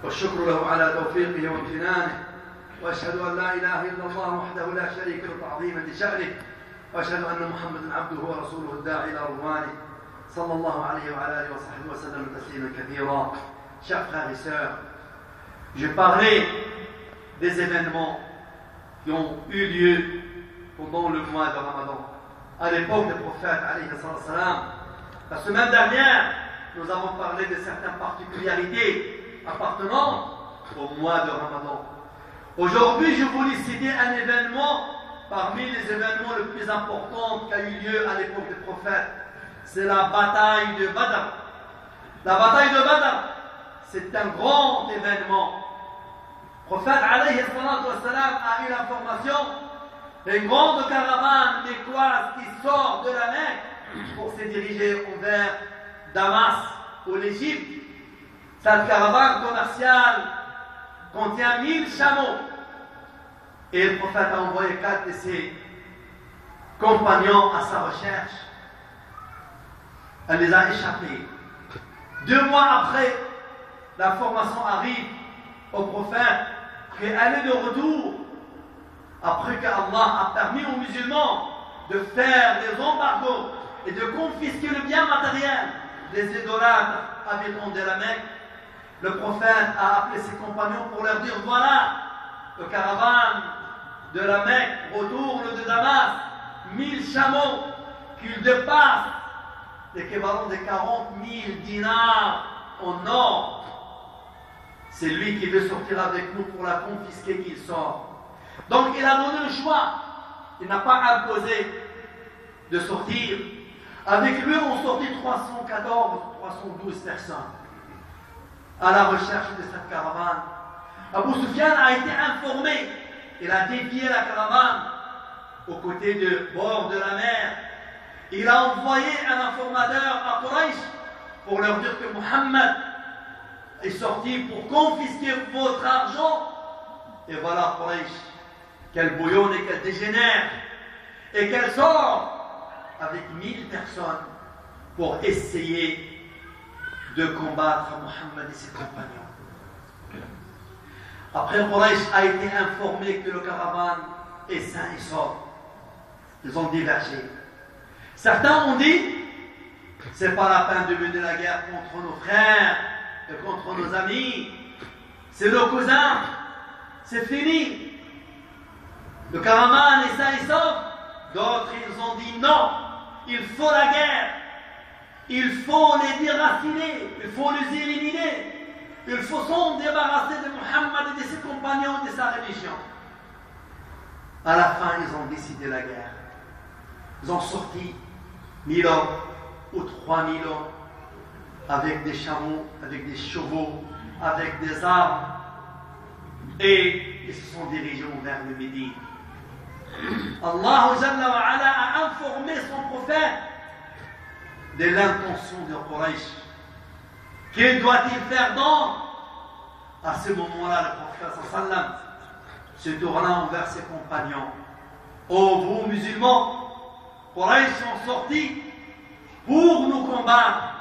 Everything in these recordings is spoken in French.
والشكر له على توفيقه وامتنانه، وأشهد أن لا إله إلا الله وحده لا شريك له تعظيما لشأنه، وأشهد أن محمدا عبده ورسوله الداعي إلى رضوانه صلى الله عليه وعلى آله وصحبه وسلم تسليما كثيرا. Chers frères et sœurs, je parlais des événements qui ont eu lieu pendant le mois de Ramadan, à l'époque du prophète alayhi salam. La semaine dernière, nous avons parlé de certaines particularités appartenant au mois de Ramadan. Aujourd'hui, je voulais citer un événement parmi les événements les plus importants qui a eu lieu à l'époque du prophète. C'est la bataille de Badr. La bataille de Badr, c'est un grand événement. Le prophète alayhi salam a eu l'information d'une grande caravane d'Écoises qui sort de la Mecque pour se diriger vers Damas ou l'Égypte. Cette caravane commerciale contient 1000 chameaux. Et le prophète a envoyé 4 de ses compagnons à sa recherche. Elle les a échappés. 2 mois après, l'information arrive au prophète qu'elle est de retour après qu'Allah a permis aux musulmans de faire des embargos et de confisquer le bien matériel des idolâtres habitants de la Mecque. Le prophète a appelé ses compagnons pour leur dire: voilà, le caravane de la Mecque retourne de Damas, 1000 chameaux qu'ils dépassent, l'équivalent de 40 000 dinars en or. C'est lui qui veut sortir avec nous pour la confisquer qu'il sort. Donc il a donné le choix. Il n'a pas imposé de sortir. Avec lui ont sorti 312 personnes à la recherche de cette caravane. Abu Sufyan a été informé. Il a dévié la caravane au côté du bord de la mer. Il a envoyé un informateur à Quraysh pour leur dire que Muhammad est sorti pour confisquer votre argent. Et voilà Quraysh, qu'elle bouillonne et qu'elle dégénère et qu'elle sort avec 1000 personnes pour essayer de combattre Muhammad et ses compagnons. Après, Quraysh a été informé que le caravane est sain et sauf. Ils ont divergé. Certains ont dit: c'est pas la peine de mener la guerre contre nos frères et contre nos amis. C'est nos cousins. C'est fini. Le caravane est sain et sauf. D'autres, ils ont dit: non, il faut la guerre. Il faut les déraciner. Il faut les éliminer. Il faut s'en débarrasser de Muhammad et de ses compagnons et de sa religion. À la fin, ils ont décidé la guerre. Ils ont sorti 1000 hommes ou 3000 hommes avec des chameaux, avec des chevaux, avec des armes, et ils se sont dirigés vers le Médine. Allah Jalla wa Ala a informé son prophète de l'intention de Quraysh. Que doit-il faire donc? À ce moment-là, le prophète sallam se tournant vers ses compagnons: ô vous musulmans, Quraysh sont sortis pour nous combattre.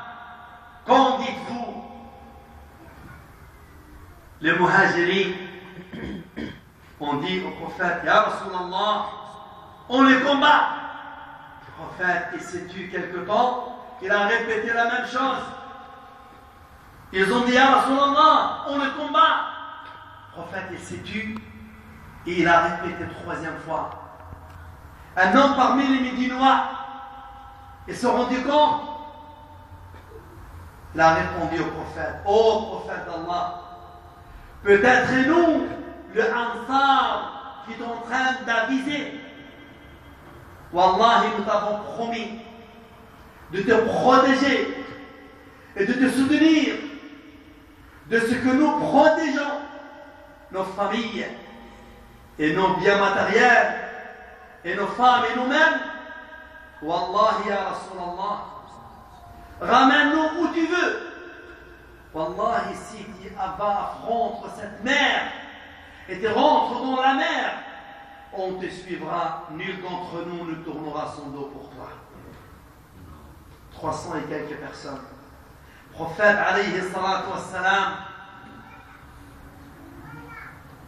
Qu'en dites-vous? Les muhajirin ont dit au prophète: Ya Rasulallah, on les combat. Le prophète, il s'est tué quelque temps, il a répété la même chose. Ils ont dit: Ya Rasulallah, on le combat. Le prophète, il s'est tué et il a répété 3e fois. Un homme parmi les Médinois, il se rendit compte. Il a répondu au prophète: ô prophète d'Allah, peut-être nous, le Ansar, qui est en train d'aviser. Wallahi, nous t'avons promis de te protéger et de te soutenir de ce que nous protégeons, nos familles et nos biens matériels et nos femmes et nous-mêmes. Wallahi ya Rasulallah, ramène-nous où tu veux. Wallahi, si tu affrontes cette mer et tu rentres dans la mer, on te suivra, nul d'entre nous ne tournera son dos pour toi. 300 et quelques personnes. Le prophète alayhi salatu wassalam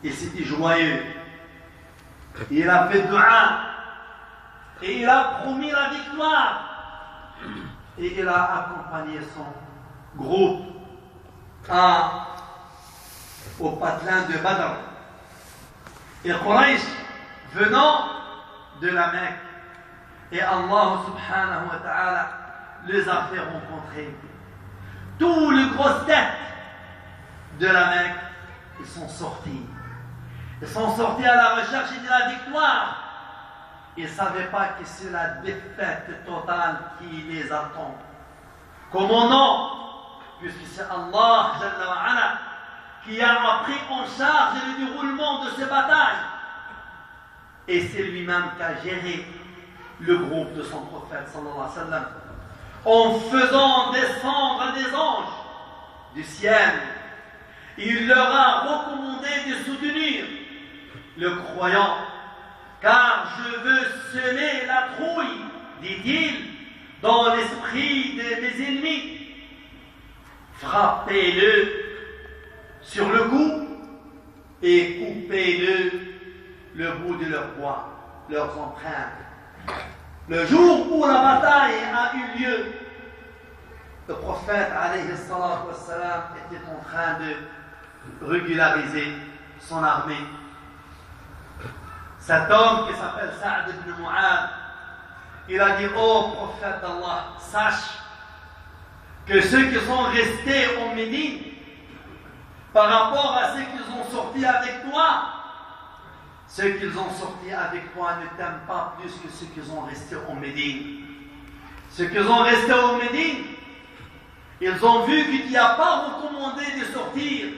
Et c'était joyeux. Il a fait dua. Et il a promis la victoire. Et il a accompagné son groupe au patelin de Badr. Et Quraysh venant de la Mecque. Et Allah subhanahu wa ta'ala les a fait rencontrer. Tous les grosses têtes de la Mecque, ils sont sortis. Ils sont sortis à la recherche de la victoire. Ils ne savaient pas que c'est la défaite totale qui les attend. Comment non? Puisque c'est Allah Jalla wa Ala qui a pris en charge le déroulement de ces batailles. Et c'est lui-même qui a géré le groupe de son prophète sallallahu alayhi wa sallam en faisant descendre des anges du ciel. Il leur a recommandé de soutenir le croyant, car je veux semer la trouille, dit-il, dans l'esprit de mes ennemis. Frappez-le sur le cou et coupez-le bout de leur poids, leurs empreintes. Le jour où la bataille a eu lieu, le prophète alayhi salatu wassalam était en train de régulariser son armée. Cet homme qui s'appelle Sa'd ibn Mu'adh, il a dit: ô prophète d'Allah, sache que ceux qui sont restés en Médine, par rapport à ceux qu'ils ont sortis avec toi, ceux qu'ils ont sortis avec toi ne t'aiment pas plus que ceux qui sont restés en Médine. Ceux qui sont restés en Médine, ils ont vu que tu n'as pas recommandé de sortir,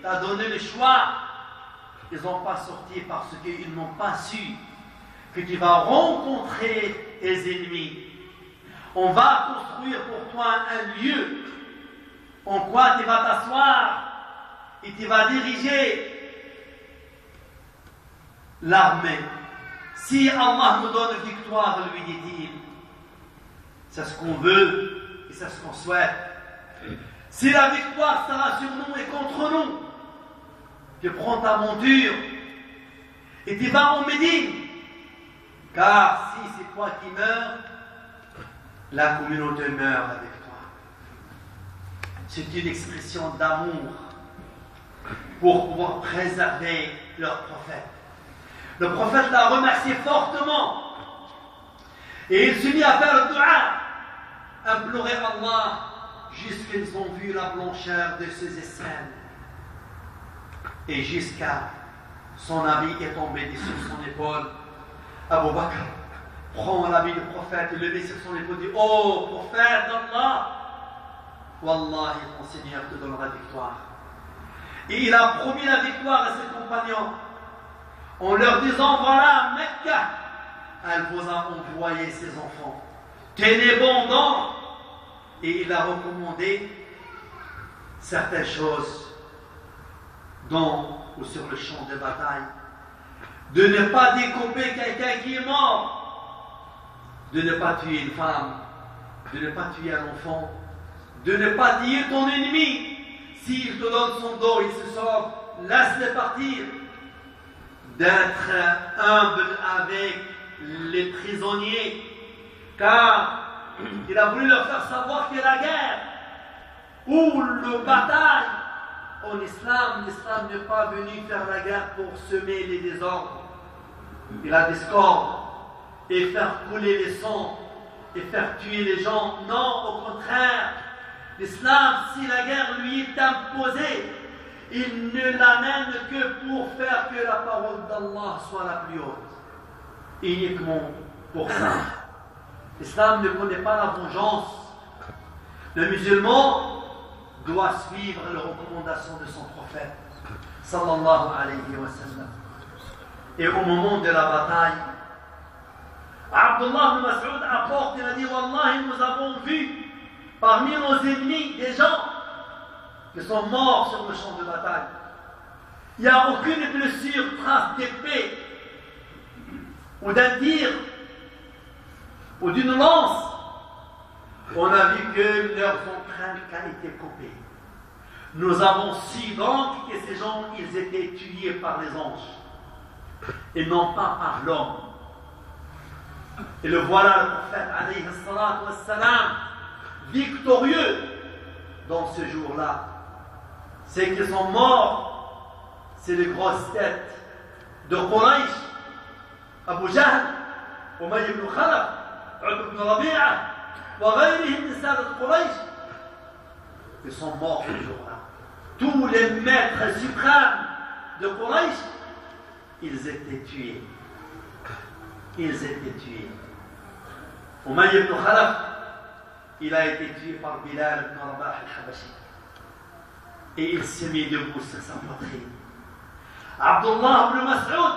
tu as donné le choix. Ils n'ont pas sorti parce qu'ils n'ont pas su que tu vas rencontrer tes ennemis. On va construire pour toi un lieu en quoi tu vas t'asseoir et tu vas diriger l'armée. Si Allah nous donne victoire, lui dit-il, c'est ce qu'on veut et c'est ce qu'on souhaite. Si la victoire sera sur nous et contre nous, tu prends ta monture et tu vas en Médine. Car si c'est toi qui meurs, la communauté meurt avec toi. C'est une expression d'amour pour pouvoir préserver leur prophète. Le prophète l'a remercié fortement et il s'est mis à faire le dua, implorer Allah jusqu'à ce qu'ils ont vu la blancheur de ses aisselles et jusqu'à son habit est tombé sur son épaule. Abu Bakr prend l'habit du prophète et le met sur son épaule et dit: ô prophète d'Allah, Wallahi, ton Seigneur te donnera victoire. Et il a promis la victoire à ses compagnons en leur disant: voilà, Mecca, elle vous a envoyé ses enfants. Tenez bon donc. Et il a recommandé certaines choses dans ou sur le champ de bataille. De ne pas découper quelqu'un qui est mort, de ne pas tuer une femme, de ne pas tuer un enfant, de ne pas tuer ton ennemi. S'il te donne son dos, il se sauve, laisse-le partir. D'être humble avec les prisonniers, car il a voulu leur faire savoir que la guerre ou la bataille en islam, l'islam n'est pas venu faire la guerre pour semer les désordres et la discorde et faire couler les sangs et faire tuer les gens. Non, au contraire, l'islam, si la guerre lui est imposée, il ne l'amène que pour faire que la parole d'Allah soit la plus haute. Uniquement pour ça. L'islam ne connaît pas la vengeance. Le musulman doit suivre les recommandations de son prophète sallallahu alayhi wa sallam. Et au moment de la bataille, Abdullah ibn Mas'ud apporte, il a dit: Wallahi, nous avons vu parmi nos ennemis des gens qui sont morts sur le champ de bataille. Il n'y a aucune blessure, trace d'épée ou d'un tir ou d'une lance. On a vu que leurs empreintes ont été coupées. Nous avons su donc que ces gens, ils étaient tués par les anges et non pas par l'homme. Et le voilà, le prophète alayhi salatu wassalam, victorieux dans ce jour-là. C'est qu'ils sont morts, c'est les grosses têtes de Quraysh, Abu Jahl, Umayy ibn Khalaf, Utba ibn Rabi'a, wa ghayrihim min sadat Quraysh. Ils sont morts ce jour-là. Tous les maîtres suprêmes de Quraysh, ils étaient tués. Ils étaient tués. Umayy ibn Khalaf, il a été tué par Bilal ibn Rabah al-Habashi. Et il s'est mis debout sur sa poitrine. Abdullah ibn Mas'ud,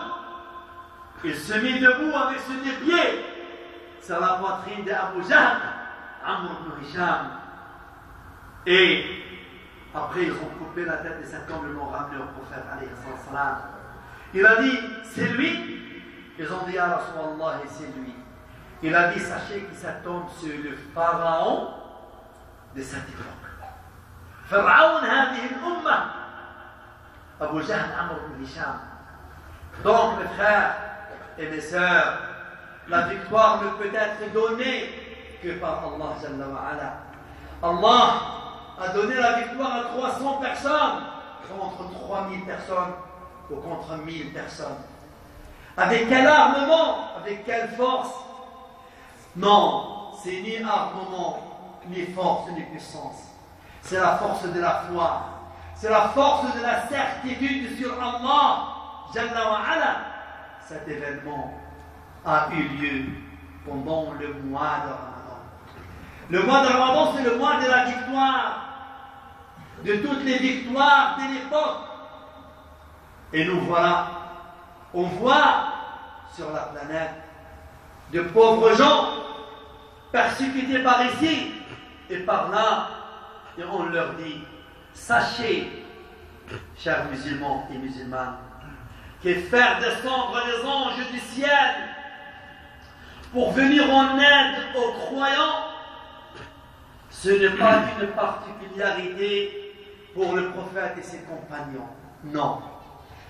il se mit debout avec ses deux pieds sur la poitrine d'Abu Jahl, Amr ibn Hisham. Et après, ils ont coupé la tête de cet homme, ils l'ont ramené au prophète alayhi salam. Il a dit, c'est lui. Ils ont dit, ya Rasulallah, c'est lui. Il a dit, sachez que cet homme, c'est le pharaon de cette époque. Pharaon هذه الأمة. Abu Jahl, Amr ibn Hisham. Donc, mes frères et mes sœurs, la victoire ne peut être donnée que par Allah Jalla wa Ala. Allah a donné la victoire à 300 personnes contre 3000 personnes ou contre 1000 personnes. Avec quel armement? Avec quelle force? Non, c'est ni armement, ni force, ni puissance. C'est la force de la foi. C'est la force de la certitude sur Allah Jalla wa Ala. Cet événement a eu lieu pendant le mois de Ramadan. Le mois de Ramadan, c'est le mois de la victoire, de toutes les victoires de l'époque. Et nous voilà, on voit sur la planète de pauvres gens persécutés par ici et par là, et on leur dit, sachez, chers musulmans et musulmanes, que faire descendre les anges du ciel pour venir en aide aux croyants, ce n'est pas une particularité pour le prophète et ses compagnons. Non,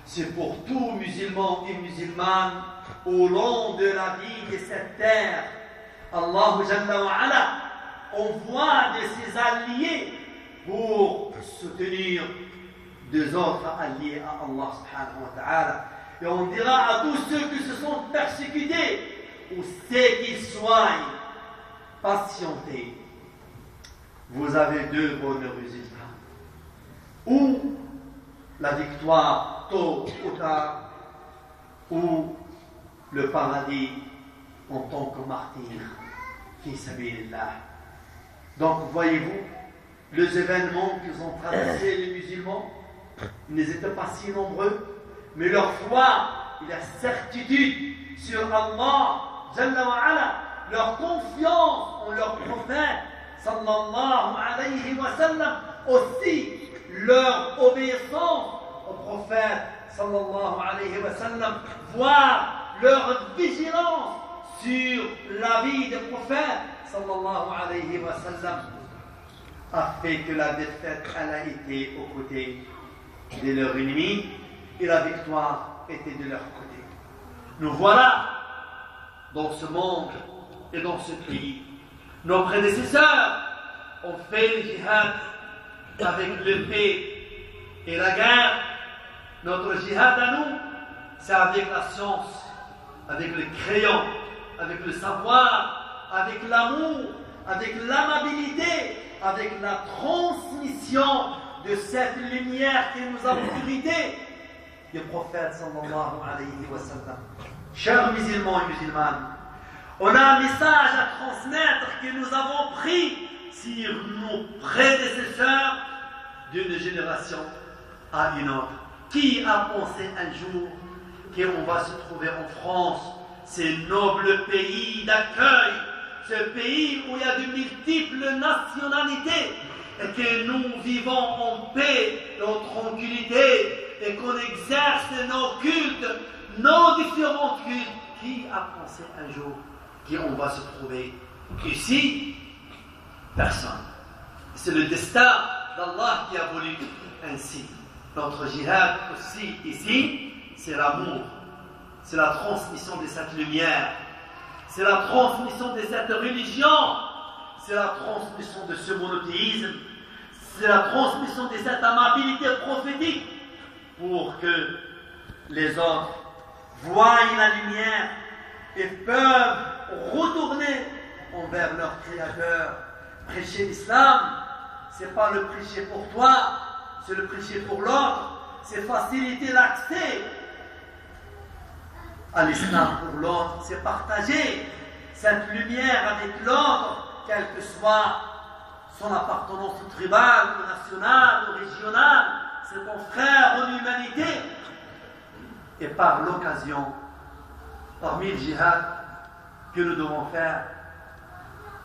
c'est pour tous musulmans et musulmanes au long de la vie de cette terre. Allah Jalla wa Ala envoie de ses alliés pour soutenir deux autres alliés à Allah subhanahu wa ta'ala. Et on dira à tous ceux qui se sont persécutés, où c'est qu'ils soient, patientez. Vous avez deux bons résultats. Ou la victoire tôt ou tard, ou le paradis en tant que martyr. Fi sabilillah. Donc voyez-vous, les événements qu'ils ont traversés les musulmans, ils n'étaient pas si nombreux, mais leur foi et leur certitude sur Allah Jalla wa Ala, leur confiance en leur prophète sallallahu alayhi wa sallam, aussi leur obéissance au prophète sallallahu alayhi wa sallam, voire leur vigilance sur la vie du prophète sallallahu alayhi wa sallam, a fait que la défaite elle a été aux côtés de leurs ennemis et la victoire était de leur côté. Nous voilà dans ce monde et dans ce pays. Nos prédécesseurs ont fait le djihad avec l'épée et la guerre. Notre djihad à nous, c'est avec la science, avec le crayon, avec le savoir, avec l'amour, avec l'amabilité, avec la transmission de cette lumière qui nous a purité du prophète sallallahu alayhi wa sallam. Chers musulmans et musulmanes, on a un message à transmettre que nous avons pris sur nos prédécesseurs d'une génération à une autre. Qui a pensé un jour qu'on va se trouver en France, ce noble pays d'accueil, ce pays où il y a de multiples nationalités, et que nous vivons en paix et en tranquillité, et qu'on exerce nos cultes, nos différents cultes. Qui a pensé un jour qu'on va se trouver ici? Personne. C'est le destin d'Allah qui a voulu ainsi. Notre jihad aussi ici, c'est l'amour, c'est la transmission de cette lumière, c'est la transmission de cette religion, c'est la transmission de ce monothéisme, c'est la transmission de cette amabilité prophétique pour que les autres voient la lumière et peuvent retourner envers leur Créateur. Prêcher l'islam, c'est pas le prêcher pour toi, c'est le prêcher pour l'autre, c'est faciliter l'accès à l'islam pour l'autre, c'est partager cette lumière avec l'autre, quelle que soit son appartenance tribale, ou nationale, ou régionale, c'est ton frère en humanité. Et par l'occasion, parmi le djihad que nous devons faire,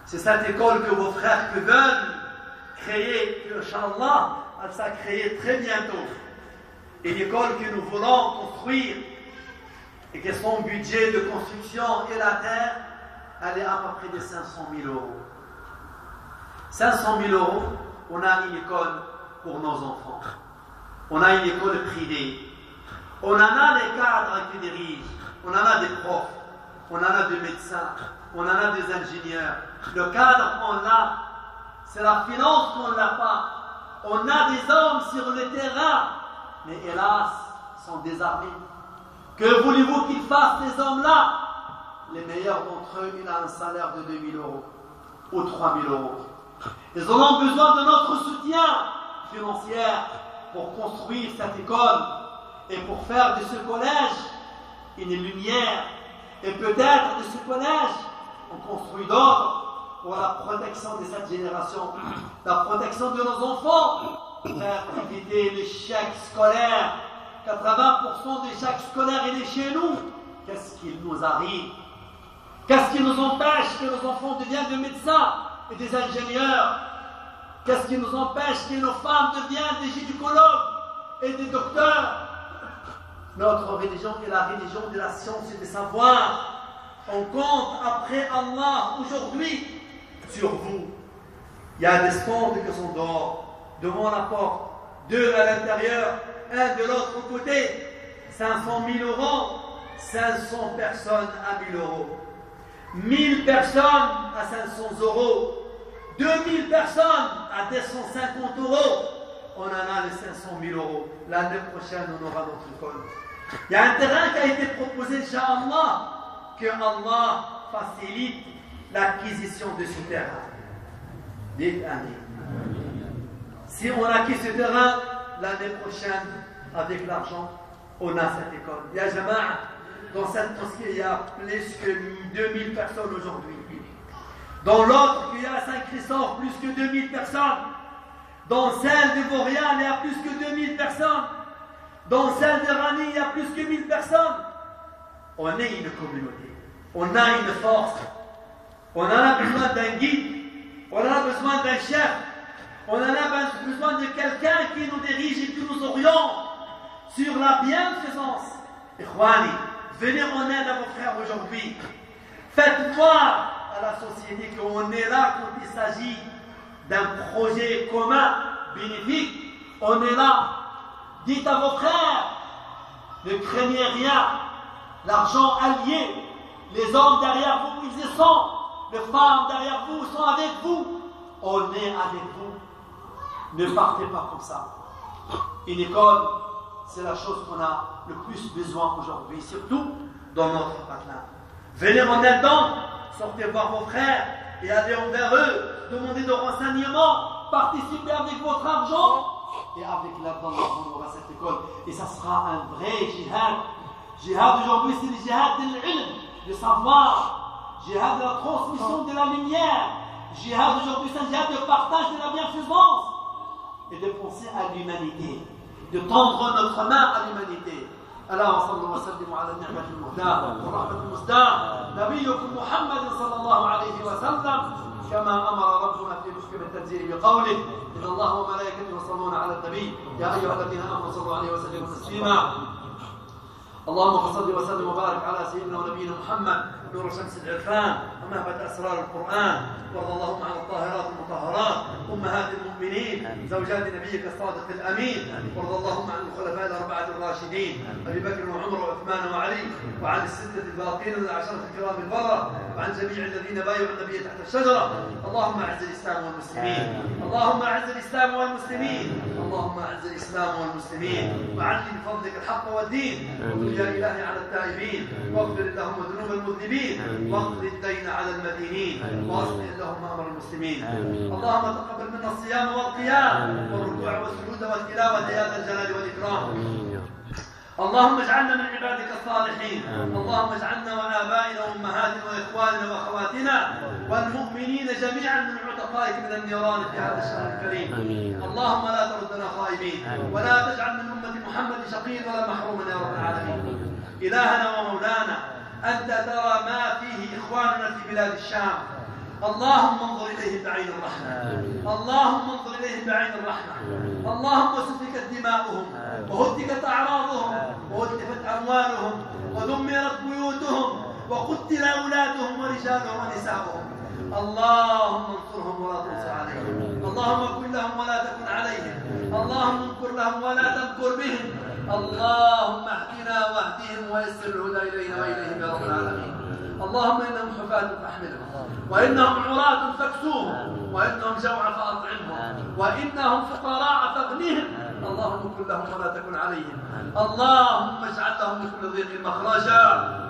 c'est cette école que vos frères veulent créer, que Inch'Allah, elle sera créée très bientôt. Et l'école que nous voulons construire, et que son budget de construction et la terre, elle est à peu près de 500 000 euros. 500 000 euros, on a une école pour nos enfants. On a une école privée. On en a des cadres qui dirigent. On en a des profs. On en a des médecins. On en a des ingénieurs. Le cadre, on l'a. C'est la finance qu'on n'a pas. On a des hommes sur le terrain. Mais hélas, ils sont désarmés. Que voulez-vous qu'ils fassent, ces hommes-là? Les meilleurs d'entre eux, ils ont un salaire de 2 000 euros ou 3 000 euros. Ils auront besoin de notre soutien financier pour construire cette école et pour faire de ce collège une lumière. Et peut-être de ce collège, on construit d'autres pour la protection de cette génération, la protection de nos enfants, faire éviter l'échec scolaire. 80% d'échec scolaire, il est chez nous. Qu'est-ce qui nous arrive? Qu'est-ce qui nous empêche que nos enfants deviennent des médecins et des ingénieurs? Qu'est-ce qui nous empêche que nos femmes deviennent des gynécologues et des docteurs? Notre religion est la religion de la science et du savoir. On compte après Allah aujourd'hui sur vous. Il y a des stands qui sont dehors, devant la porte, 2 à l'intérieur, 1 de l'autre côté. 500 000 euros, 500 personnes à 1 000 euros. 1000 personnes à 500 euros. 2000 personnes à 250 euros. On en a les 500 000 euros. L'année prochaine, on aura notre école. Il y a un terrain qui a été proposé, Inch'Allah, que Allah facilite l'acquisition de ce terrain. Dites Amen. Si on acquis ce terrain, l'année prochaine, avec l'argent, on a cette école. Il y a Jama'a, dans cette mosquée, il y a plus que 2000 personnes aujourd'hui. Dans l'autre, il y a à Saint-Christophe, plus que 2000 personnes. Dans celle de Vorial, il y a plus que 2000 personnes. Dans celle de Rani, il y a plus que 1000 personnes. On est une communauté. On a une force. On en a besoin d'un guide. On en a besoin d'un chef. On en a besoin de quelqu'un qui nous dirige et qui nous oriente sur la bienfaisance. Ikhwani, venez en aide à vos frères aujourd'hui. Faites voir à la société qu'on est là quand il s'agit d'un projet commun, bénéfique. On est là. Dites à vos frères, ne craignez rien. L'argent allié, les hommes derrière vous, ils y sont. Les femmes derrière vous sont avec vous. On est avec vous. Ne partez pas comme ça. Une école, c'est la chose qu'on a le plus besoin aujourd'hui, surtout dans notre patelin. Venez en aide donc, sortez voir vos frères et allez envers eux, demandez des renseignements, participez avec votre argent et avec l'aide d'Allah, on aura cette école. Et ça sera un vrai jihad. Jihad aujourd'hui, c'est le jihad de l'ilm, le savoir. Jihad de la transmission de la lumière. Jihad aujourd'hui, c'est un jihad de partage de la bienfaisance. Et de penser à l'humanité. De tendre notre main à l'humanité. اللهم صل وسلم على النعمة المهداة والرحمة المسداة نبيكم محمد صلى الله عليه وسلم كما أمر ربنا في محكم التنزيل بقوله إن الله وملائكته يصلون على النبي يا أيها الذين آمنوا صلوا عليه وسلموا تسليما اللهم صل وسلم وبارك على سيدنا ونبينا محمد نور شمس العرفان ومهبط اسرار القران، وارض اللهم عن الطاهرات المطهرات امهات المؤمنين زوجات نبيك الصادق الامين، وارض اللهم عن الخلفاء الاربعه الراشدين ابي بكر وعمر وعثمان وعلي، وعن السته الباقين من العشره الكرام البرره، وعن جميع الذين بايعوا النبي تحت الشجره. اللهم اعز الاسلام والمسلمين، اللهم اعز الاسلام والمسلمين، اللهم اعز الاسلام والمسلمين، وعلي بفضلك الحق والدين، واغفر يا الهي على التائبين، واغفر اللهم ذنوب المذنبين، واقض الدين على المدينين، واصلح اللهم امر المسلمين. اللهم تقبل منا الصيام والقيام والركوع والسجود والتلاوه يا ذا الجلال والاكرام. اللهم اجعلنا من عبادك الصالحين، اللهم اجعلنا وآبائنا وأمهاتنا وإخواننا وأخواتنا والمؤمنين جميعا من عتقائك من النيران في هذا الشهر الكريم. اللهم لا تردنا خائبين، ولا تجعل من أمة محمد شقيا ولا محروما يا رب العالمين. إلهنا ومولانا، أنت ترى ما فيه إخواننا في بلاد الشام، اللهم انظر إليهم بعين الرحمة، اللهم انظر إليهم بعين الرحمة. اللهم سفكت دماؤهم وهتكت أعراضهم وهتلفت أموالهم ودمرت بيوتهم وقتل أولادهم ورجالهم ونساؤهم. اللهم انصرهم ولا تنصر عليهم، اللهم كن لهم ولا تكن عليهم، اللهم انكر لهم ولا تمكر بهم. اللهم اهدنا واهدهم ويسر الهدى إلينا وإليهم يا رب العالمين. اللهم إنهم حفاة فاحملهم، وإنهم عراة فاكسوهم، وإنهم جوع فأطعمهم، وإنهم فقراء فاغنهم. اللهم كن لهم ولا تكن عليهم. اللهم اجعل لهم من كل ضيق مخرجا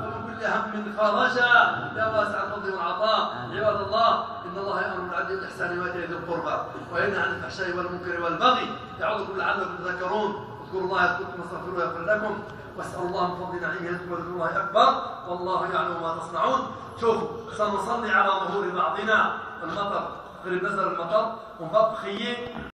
ومن كل هم فرجا يا واسع الفضل والعطاء. عباد الله، إن الله يأمر بالعدل والإحسان وإيتاء ذي القربى وينهى عن الفحشاء والمنكر والبغي يعظكم لعلكم تذكرون. اذكروا الله يذكركم واستغفروه يغفر لكم، واسألوا الله من فضل نعيمه يذكر وذكر الله أكبر والله يعلم ما تصنعون. شوفوا، سنصلي على ظهور بعضنا المطر، قريب نزل المطر ونبقى خيين